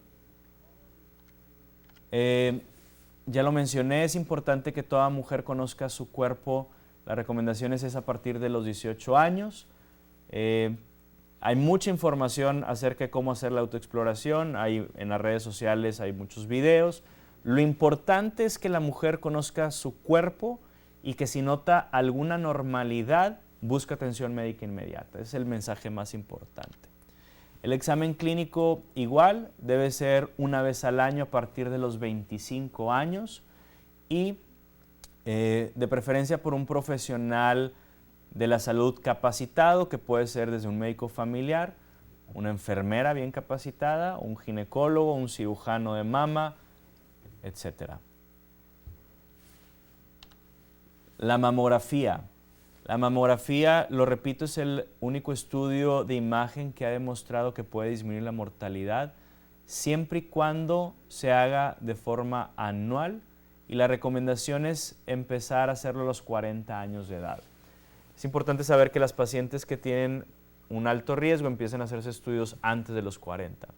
ya lo mencioné, es importante que toda mujer conozca su cuerpo. La recomendación es a partir de los 18 años. Hay mucha información acerca de cómo hacer la autoexploración, en las redes sociales hay muchos videos. Lo importante es que la mujer conozca su cuerpo y que si nota alguna normalidad, busque atención médica inmediata. Ese es el mensaje más importante. El examen clínico igual debe ser una vez al año a partir de los 25 años y de preferencia por un profesional de la salud capacitado, que puede ser desde un médico familiar, una enfermera bien capacitada, un ginecólogo, un cirujano de mama, etc. La mamografía. La mamografía, lo repito, es el único estudio de imagen que ha demostrado que puede disminuir la mortalidad siempre y cuando se haga de forma anual y la recomendación es empezar a hacerlo a los 40 años de edad. Es importante saber que las pacientes que tienen un alto riesgo empiezan a hacerse estudios antes de los 40,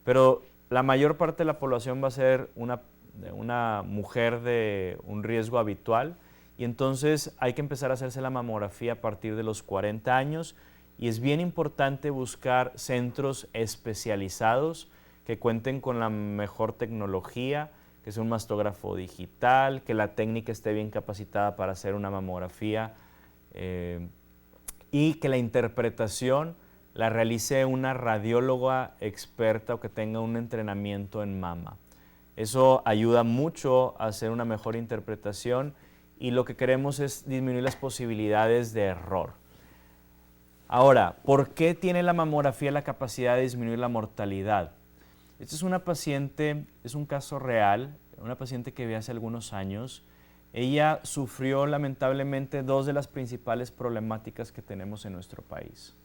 pero la mayor parte de la población va a ser una mujer de un riesgo habitual y entonces hay que empezar a hacerse la mamografía a partir de los 40 años y es bien importante buscar centros especializados que cuenten con la mejor tecnología, que sea un mastógrafo digital, que la técnica esté bien capacitada para hacer una mamografía y que la interpretación la realice una radióloga experta o que tenga un entrenamiento en mama. Eso ayuda mucho a hacer una mejor interpretación y lo que queremos es disminuir las posibilidades de error. Ahora, ¿por qué tiene la mamografía la capacidad de disminuir la mortalidad? Esta es una paciente, es un caso real, una paciente que vi hace algunos años. Ella sufrió lamentablemente dos de las principales problemáticas que tenemos en nuestro país.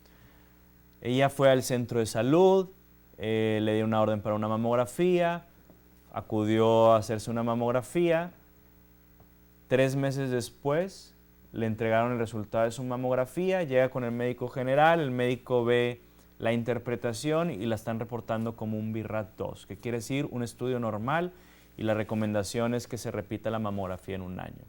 Ella fue al centro de salud, le dio una orden para una mamografía, acudió a hacerse una mamografía. 3 meses después le entregaron el resultado de su mamografía, llega con el médico general, el médico ve la interpretación y la están reportando como un BIRAT2, que quiere decir un estudio normal y la recomendación es que se repita la mamografía en un año.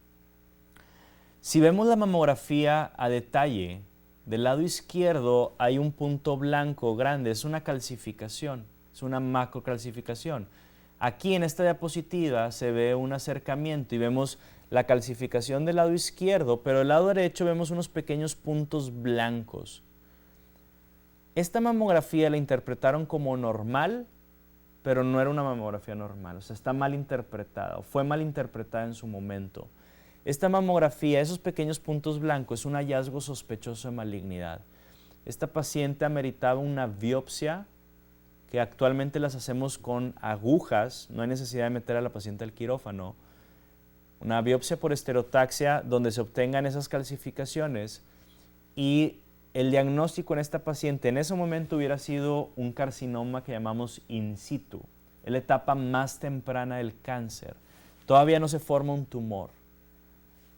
Si vemos la mamografía a detalle, del lado izquierdo hay un punto blanco grande, es una calcificación, es una macrocalcificación. Aquí en esta diapositiva se ve un acercamiento y vemos la calcificación del lado izquierdo, pero del lado derecho vemos unos pequeños puntos blancos. Esta mamografía la interpretaron como normal, pero no era una mamografía normal, o sea, está mal interpretada o fue mal interpretada en su momento. Esta mamografía, esos pequeños puntos blancos, es un hallazgo sospechoso de malignidad. Esta paciente ameritaba una biopsia, que actualmente las hacemos con agujas, no hay necesidad de meter a la paciente al quirófano. Una biopsia por estereotaxia donde se obtengan esas calcificaciones y el diagnóstico en esta paciente en ese momento hubiera sido un carcinoma que llamamos in situ, es la etapa más temprana del cáncer. Todavía no se forma un tumor.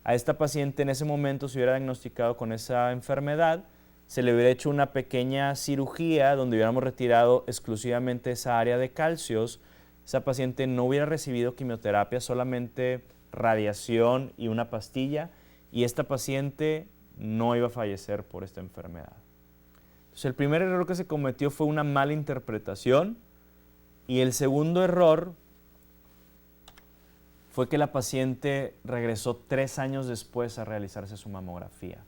A esta paciente en ese momento se hubiera diagnosticado con esa enfermedad, se le hubiera hecho una pequeña cirugía donde hubiéramos retirado exclusivamente esa área de calcios. Esa paciente no hubiera recibido quimioterapia, solamente radiación y una pastilla, y esta paciente no iba a fallecer por esta enfermedad. Entonces, el primer error que se cometió fue una mala interpretación y el segundo error fue que la paciente regresó 3 años después a realizarse su mamografía.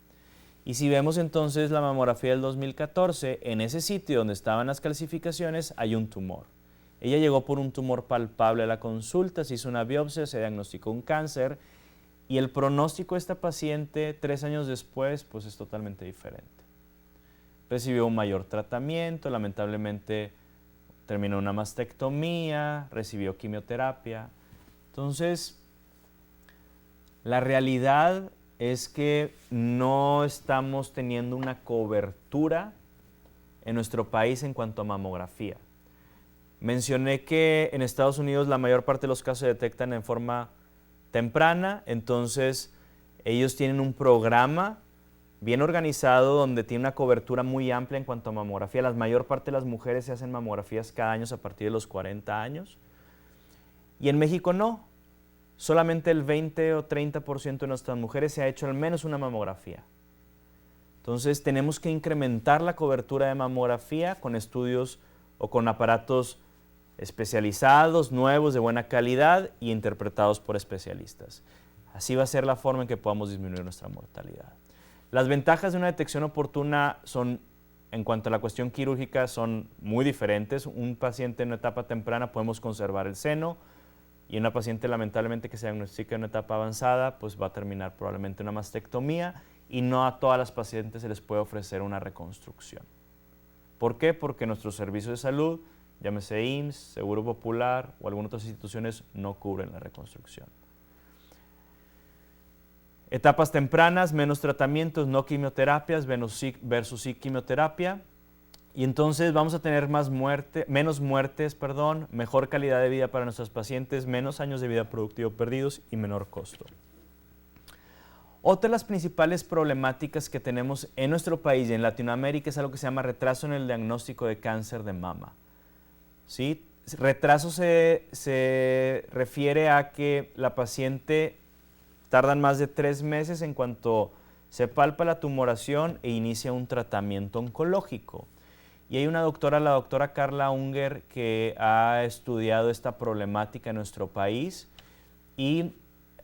Y si vemos entonces la mamografía del 2014, en ese sitio donde estaban las calcificaciones hay un tumor. Ella llegó por un tumor palpable a la consulta, se hizo una biopsia, se diagnosticó un cáncer y el pronóstico de esta paciente 3 años después pues es totalmente diferente. Recibió un mayor tratamiento, lamentablemente terminó una mastectomía, recibió quimioterapia. Entonces, la realidad es que no estamos teniendo una cobertura en nuestro país en cuanto a mamografía. Mencioné que en Estados Unidos la mayor parte de los casos se detectan en forma temprana, entonces ellos tienen un programa bien organizado donde tiene una cobertura muy amplia en cuanto a mamografía. La mayor parte de las mujeres se hacen mamografías cada año a partir de los 40 años. Y en México no. Solamente el 20 o 30% de nuestras mujeres se ha hecho al menos una mamografía. Entonces tenemos que incrementar la cobertura de mamografía con estudios o con aparatos especializados, nuevos, de buena calidad y interpretados por especialistas. Así va a ser la forma en que podamos disminuir nuestra mortalidad. Las ventajas de una detección oportuna son, en cuanto a la cuestión quirúrgica, son muy diferentes. Un paciente en una etapa temprana podemos conservar el seno y una paciente lamentablemente que se diagnostica en una etapa avanzada pues va a terminar probablemente una mastectomía y no a todas las pacientes se les puede ofrecer una reconstrucción. ¿Por qué? Porque nuestros servicios de salud, llámese IMSS, Seguro Popular o algunas otras instituciones, no cubren la reconstrucción. Etapas tempranas, menos tratamientos, no quimioterapias versus sí quimioterapia. Y entonces vamos a tener menos muertes, mejor calidad de vida para nuestros pacientes, menos años de vida productiva perdidos y menor costo. Otra de las principales problemáticas que tenemos en nuestro país y en Latinoamérica es algo que se llama retraso en el diagnóstico de cáncer de mama. ¿Sí? Retraso se refiere a que la paciente tardan más de 3 meses en cuanto se palpa la tumoración e inicia un tratamiento oncológico. Y hay una doctora, la doctora Carla Unger, que ha estudiado esta problemática en nuestro país y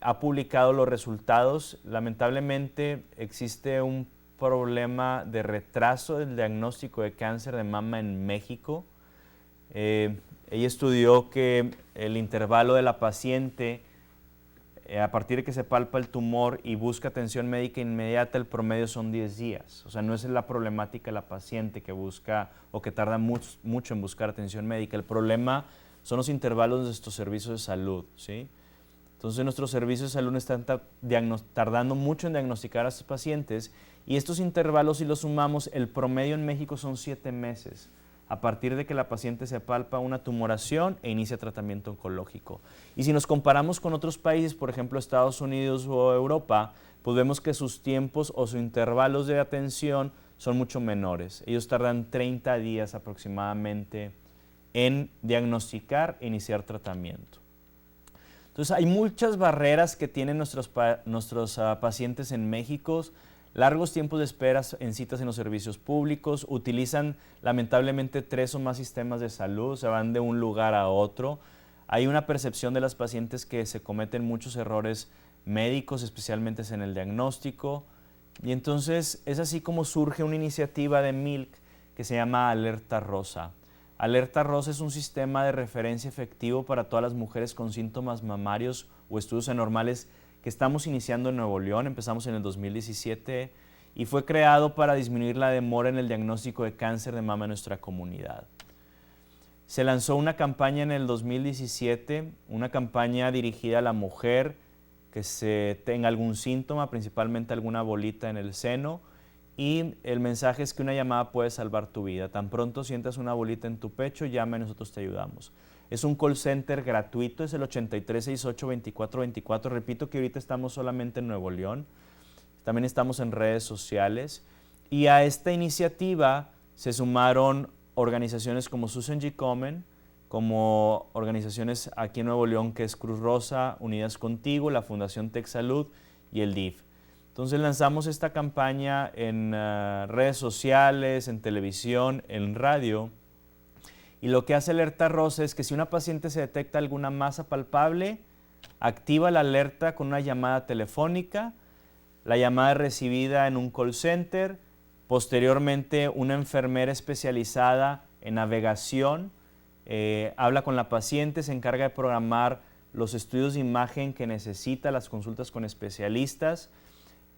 ha publicado los resultados. Lamentablemente existe un problema de retraso del diagnóstico de cáncer de mama en México. Ella estudió que el intervalo de la paciente, a partir de que se palpa el tumor y busca atención médica inmediata, el promedio son 10 días. O sea, no es la problemática de la paciente que busca o que tarda mucho en buscar atención médica. El problema son los intervalos de nuestros servicios de salud, ¿sí? Entonces, nuestros servicios de salud están tardando mucho en diagnosticar a estos pacientes, y estos intervalos, si los sumamos, el promedio en México son 7 meses, a partir de que la paciente se palpa una tumoración e inicia tratamiento oncológico. Y si nos comparamos con otros países, por ejemplo Estados Unidos o Europa, pues vemos que sus tiempos o sus intervalos de atención son mucho menores. Ellos tardan 30 días aproximadamente en diagnosticar e iniciar tratamiento. Entonces hay muchas barreras que tienen nuestros pacientes en México. Largos tiempos de espera en citas en los servicios públicos, utilizan lamentablemente 3 o más sistemas de salud, se van de un lugar a otro. Hay una percepción de las pacientes que se cometen muchos errores médicos, especialmente en el diagnóstico. Y entonces es así como surge una iniciativa de Milk que se llama Alerta Rosa. Alerta Rosa es un sistema de referencia efectivo para todas las mujeres con síntomas mamarios o estudios anormales que estamos iniciando en Nuevo León. Empezamos en el 2017 y fue creado para disminuir la demora en el diagnóstico de cáncer de mama en nuestra comunidad. Se lanzó una campaña en el 2017, una campaña dirigida a la mujer que tenga algún síntoma, principalmente alguna bolita en el seno, y el mensaje es que una llamada puede salvar tu vida. Tan pronto sientas una bolita en tu pecho, llama y nosotros te ayudamos. Es un call center gratuito, es el 8368-2424. Repito que ahorita estamos solamente en Nuevo León. También estamos en redes sociales. Y a esta iniciativa se sumaron organizaciones como Susan G. Komen, como organizaciones aquí en Nuevo León, que es Cruz Rosa, Unidas Contigo, la Fundación TechSalud y el DIF. Entonces lanzamos esta campaña en redes sociales, en televisión, en radio. Y lo que hace Alerta Rosa es que si una paciente se detecta alguna masa palpable, activa la alerta con una llamada telefónica, la llamada es recibida en un call center, posteriormente una enfermera especializada en navegación habla con la paciente, se encarga de programar los estudios de imagen que necesita, las consultas con especialistas,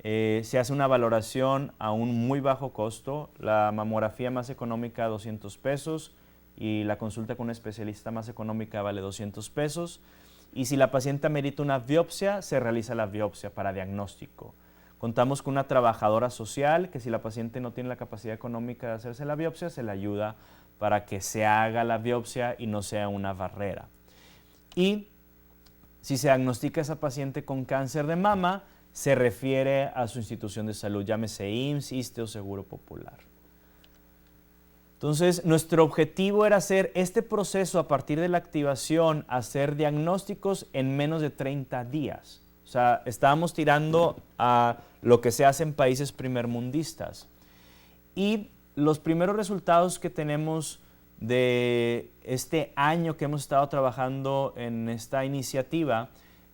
se hace una valoración a un muy bajo costo, la mamografía más económica $200, y la consulta con un especialista más económica vale $200. Y si la paciente amerita una biopsia, se realiza la biopsia para diagnóstico. Contamos con una trabajadora social que si la paciente no tiene la capacidad económica de hacerse la biopsia, se le ayuda para que se haga la biopsia y no sea una barrera. Y si se diagnostica a esa paciente con cáncer de mama, se refiere a su institución de salud, llámese IMSS, ISSSTE o Seguro Popular. Entonces, nuestro objetivo era hacer este proceso a partir de la activación, hacer diagnósticos en menos de 30 días. O sea, estábamos tirando a lo que se hace en países primermundistas. Y los primeros resultados que tenemos de este año que hemos estado trabajando en esta iniciativa,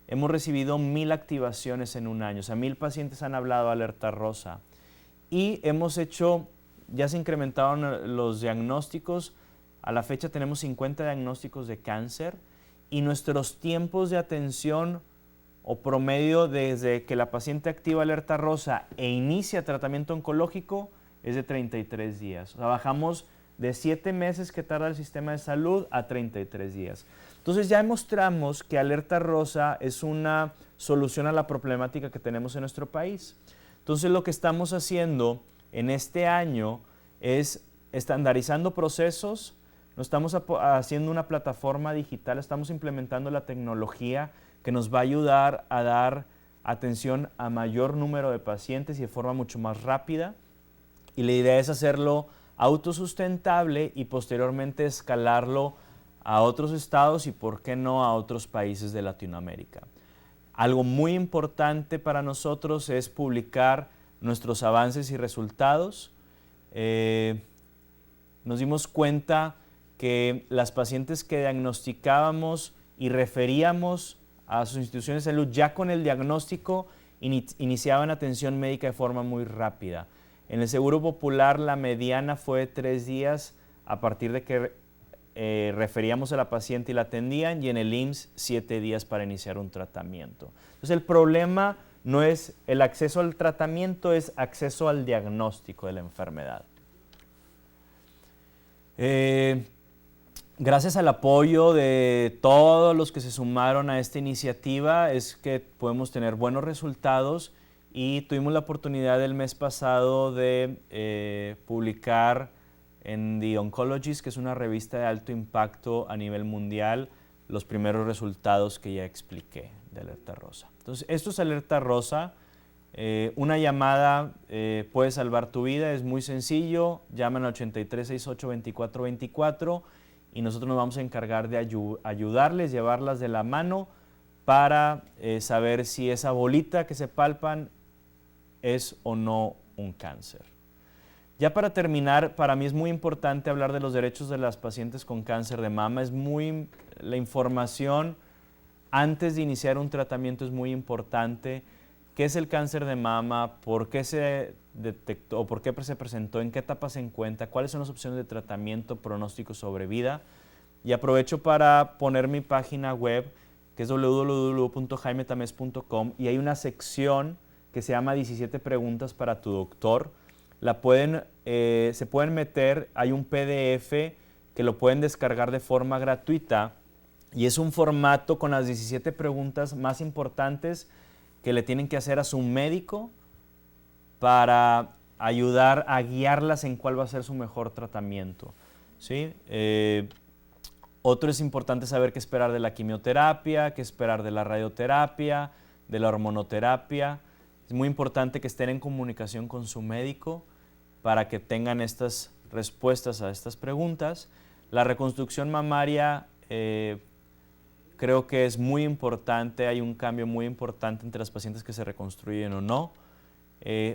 hemos recibido 1000 activaciones en un año. O sea, 1000 pacientes han hablado a Alerta Rosa. Y hemos hecho... Ya se incrementaron los diagnósticos, a la fecha tenemos 50 diagnósticos de cáncer y nuestros tiempos de atención o promedio desde que la paciente activa Alerta Rosa e inicia tratamiento oncológico es de 33 días. O sea, bajamos de 7 meses que tarda el sistema de salud a 33 días. Entonces ya demostramos que Alerta Rosa es una solución a la problemática que tenemos en nuestro país. Entonces lo que estamos haciendo en este año es estandarizando procesos, nos estamos haciendo una plataforma digital, estamos implementando la tecnología que nos va a ayudar a dar atención a mayor número de pacientes y de forma mucho más rápida. Y la idea es hacerlo autosustentable y posteriormente escalarlo a otros estados y, por qué no, a otros países de Latinoamérica. Algo muy importante para nosotros es publicar nuestros avances y resultados. Nos dimos cuenta que las pacientes que diagnosticábamos y referíamos a sus instituciones de salud ya con el diagnóstico iniciaban atención médica de forma muy rápida. En el Seguro Popular la mediana fue 3 días a partir de que referíamos a la paciente y la atendían, y en el IMSS 7 días para iniciar un tratamiento. Entonces el problema no es el acceso al tratamiento, es acceso al diagnóstico de la enfermedad. Gracias al apoyo de todos los que se sumaron a esta iniciativa es que podemos tener buenos resultados, y tuvimos la oportunidad el mes pasado de publicar en The Oncologist, que es una revista de alto impacto a nivel mundial, los primeros resultados que ya expliqué de Alerta Rosa. Entonces, esto es Alerta Rosa. Una llamada puede salvar tu vida, es muy sencillo. Llaman al 8368-2424 y nosotros nos vamos a encargar de ayudarles, llevarlas de la mano para saber si esa bolita que se palpan es o no un cáncer. Ya para terminar, para mí es muy importante hablar de los derechos de las pacientes con cáncer de mama. La información antes de iniciar un tratamiento es muy importante. ¿Qué es el cáncer de mama? ¿Por qué se detectó? ¿Por qué se presentó? ¿En qué etapa se encuentra? ¿Cuáles son las opciones de tratamiento, pronóstico sobre vida? Y aprovecho para poner mi página web, que es www.jaimetames.com, y hay una sección que se llama 17 preguntas para tu doctor. Se pueden meter, hay un PDF que lo pueden descargar de forma gratuita, y es un formato con las 17 preguntas más importantes que le tienen que hacer a su médico para ayudar a guiarlas en cuál va a ser su mejor tratamiento, ¿sí? Otro es importante saber qué esperar de la quimioterapia, qué esperar de la radioterapia, de la hormonoterapia. Es muy importante que estén en comunicación con su médico para que tengan estas respuestas a estas preguntas. La reconstrucción mamaria creo que es muy importante, hay un cambio muy importante entre las pacientes que se reconstruyen o no.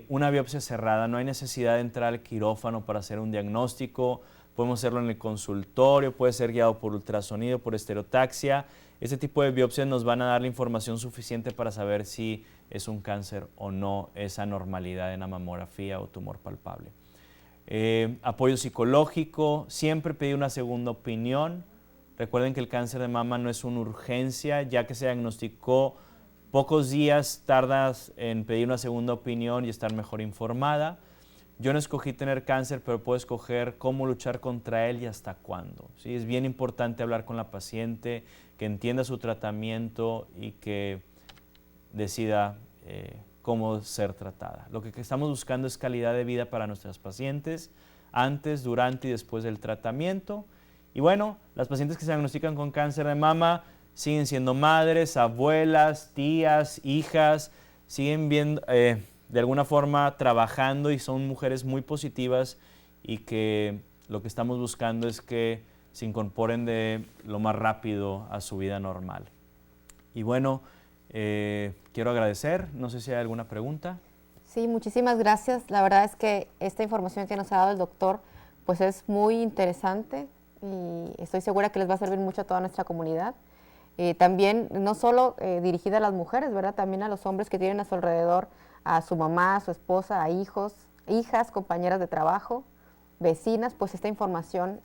Una biopsia cerrada, no hay necesidad de entrar al quirófano para hacer un diagnóstico, podemos hacerlo en el consultorio, puede ser guiado por ultrasonido, por estereotaxia. Este tipo de biopsias nos van a dar la información suficiente para saber si es un cáncer o no, esa anormalidad en la mamografía o tumor palpable. Apoyo psicológico, siempre pedir una segunda opinión. Recuerden que el cáncer de mama no es una urgencia, ya que se diagnosticó, pocos días tardas en pedir una segunda opinión y estar mejor informada. Yo no escogí tener cáncer, pero puedo escoger cómo luchar contra él y hasta cuándo, ¿sí? Es bien importante hablar con la paciente, que entienda su tratamiento y que decida cómo ser tratada. Lo que estamos buscando es calidad de vida para nuestras pacientes antes, durante y después del tratamiento. Y bueno, las pacientes que se diagnostican con cáncer de mama siguen siendo madres, abuelas, tías, hijas, siguen viendo, de alguna forma trabajando, y son mujeres muy positivas, y que lo que estamos buscando es que se incorporen de lo más rápido a su vida normal. Y bueno, quiero agradecer, no sé si hay alguna pregunta. Sí, muchísimas gracias. La verdad es que esta información que nos ha dado el doctor pues es muy interesante, y estoy segura que les va a servir mucho a toda nuestra comunidad. También no solo dirigida a las mujeres, ¿verdad? También a los hombres que tienen a su alrededor a su mamá, a su esposa, a hijos, hijas, compañeras de trabajo, vecinas, pues esta información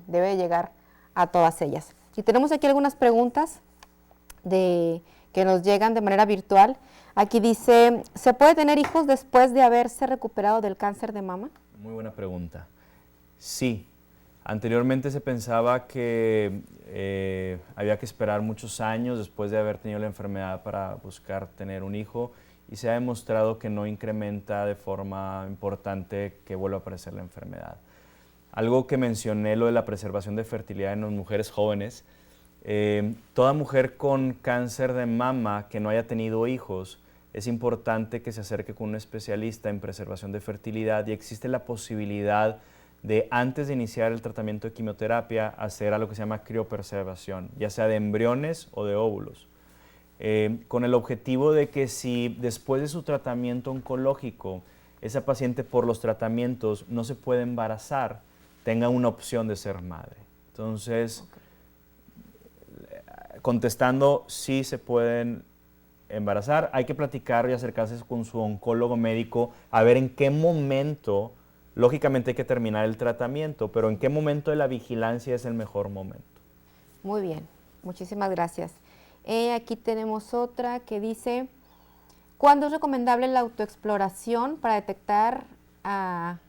debe llegar a todas ellas. Y tenemos aquí algunas preguntas que nos llegan de manera virtual. Aquí dice, ¿se puede tener hijos después de haberse recuperado del cáncer de mama? Muy buena pregunta. Sí. Anteriormente se pensaba que había que esperar muchos años después de haber tenido la enfermedad para buscar tener un hijo, y se ha demostrado que no incrementa de forma importante que vuelva a aparecer la enfermedad. Algo que mencioné, lo de la preservación de fertilidad en las mujeres jóvenes, toda mujer con cáncer de mama que no haya tenido hijos, es importante que se acerque con un especialista en preservación de fertilidad, y existe la posibilidad de, antes de iniciar el tratamiento de quimioterapia, hacer algo que se llama criopreservación, ya sea de embriones o de óvulos. con el objetivo de que si después de su tratamiento oncológico, esa paciente por los tratamientos no se puede embarazar, tenga una opción de ser madre. Entonces, contestando, sí se pueden embarazar, hay que platicar y acercarse con su oncólogo médico a ver en qué momento, lógicamente hay que terminar el tratamiento, pero en qué momento de la vigilancia es el mejor momento. Muy bien, muchísimas gracias. Aquí tenemos otra que dice, ¿cuándo es recomendable la autoexploración para detectar a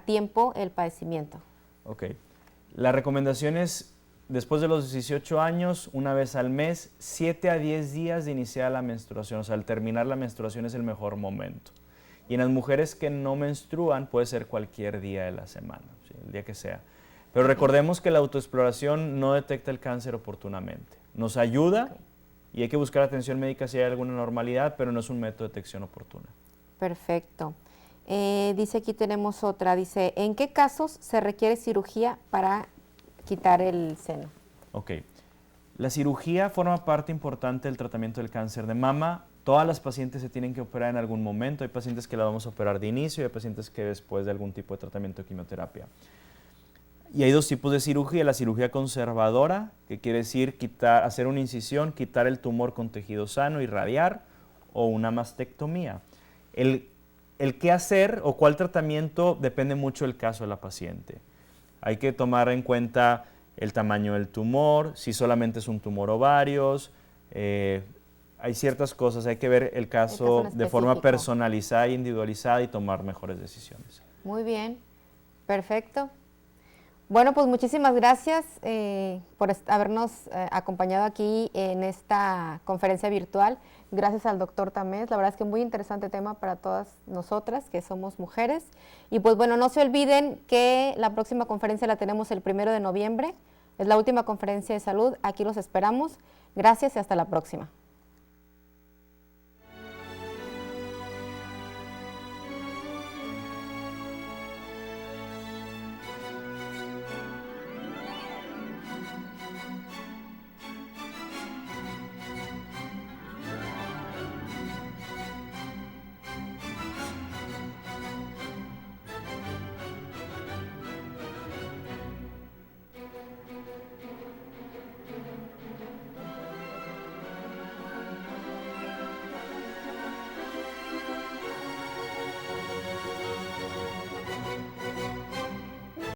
tiempo el padecimiento? Ok. La recomendación es, después de los 18 años, una vez al mes, 7 a 10 días de iniciar la menstruación. O sea, al terminar la menstruación es el mejor momento. Y en las mujeres que no menstruan puede ser cualquier día de la semana, ¿sí? El día que sea. Pero recordemos que la autoexploración no detecta el cáncer oportunamente. Nos ayuda y hay que buscar atención médica si hay alguna normalidad, pero no es un método de detección oportuna. Perfecto. Dice aquí tenemos otra, dice, ¿en qué casos se requiere cirugía para quitar el seno? Ok. La cirugía forma parte importante del tratamiento del cáncer de mama. Todas las pacientes se tienen que operar en algún momento. Hay pacientes que la vamos a operar de inicio y hay pacientes que después de algún tipo de tratamiento de quimioterapia. Y hay dos tipos de cirugía. La cirugía conservadora, que quiere decir hacer una incisión, quitar el tumor con tejido sano, irradiar, o una mastectomía. El qué hacer o cuál tratamiento depende mucho del caso de la paciente. Hay que tomar en cuenta el tamaño del tumor, si solamente es un tumor ovarios, hay ciertas cosas, hay que ver el caso de forma personalizada e individualizada y tomar mejores decisiones. Muy bien, perfecto. Bueno, pues muchísimas gracias por habernos acompañado aquí en esta conferencia virtual. Gracias al doctor Tamés. La verdad es que muy interesante tema para todas nosotras que somos mujeres. Y pues bueno, no se olviden que la próxima conferencia la tenemos el 1 de noviembre. Es la última conferencia de salud. Aquí los esperamos. Gracias y hasta la próxima.